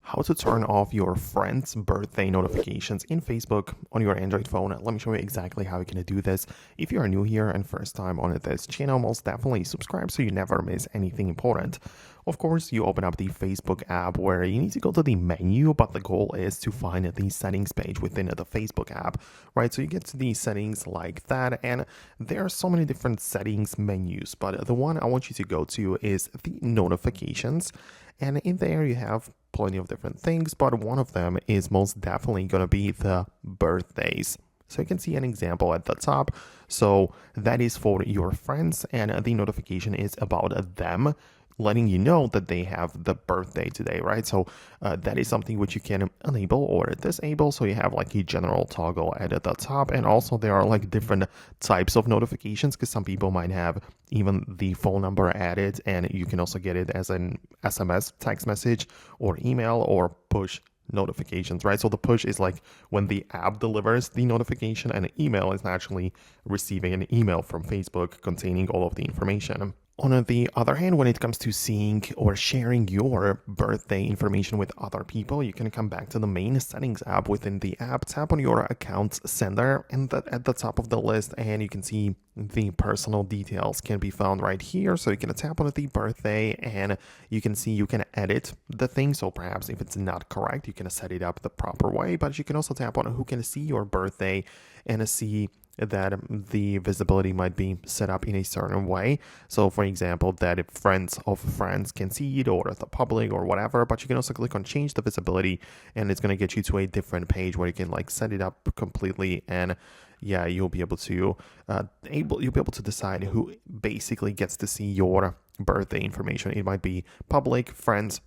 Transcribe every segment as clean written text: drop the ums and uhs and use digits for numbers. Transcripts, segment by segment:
How to turn off your friends' birthday notifications in Facebook on your Android phone. Let me show you exactly how you can do this. If you are new here and first time on this channel, most definitely subscribe so you never miss anything important. Of course, you open up the Facebook app where you need to go to the menu, but the goal is to find the settings page within the Facebook app, right? So you get to the settings like that, and there are so many different settings menus, but the one I want you to go to is the notifications. And in there you have plenty of different things, but one of them is most definitely going to be the birthdays. So you can see an example at the top. So that is for your friends, and the notification is about them, letting you know that they have the birthday today, right? So that is something which you can enable or disable. So you have like a general toggle at the top, and also there are like different types of notifications because some people might have even the phone number added, and you can also get it as an SMS, text message, or email, or push notifications, right? So the push is like when the app delivers the notification, and an email is actually receiving an email from Facebook containing all of the information. On the other hand, when it comes to seeing or sharing your birthday information with other people, you can come back to the main settings app within the app, tap on your account's sender, and at the top of the list, and you can see the personal details can be found right here. So you can tap on the birthday, and you can see you can edit the thing. So perhaps if it's not correct, you can set it up the proper way, but you can also tap on who can see your birthday and see that the visibility might be set up in a certain way. So for example, that if friends of friends can see it, or the public or whatever, but you can also click on change the visibility, and it's going to get you to a different page where you can like set it up completely, and yeah, you'll be able to decide who basically gets to see your birthday information. It might be public, friends,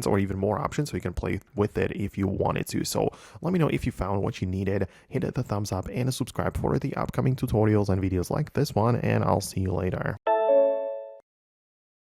or even more options, so you can play with it if you wanted to. So let me know if you found what you needed. Hit the thumbs up and subscribe for the upcoming tutorials and videos like this one, and I'll see you later.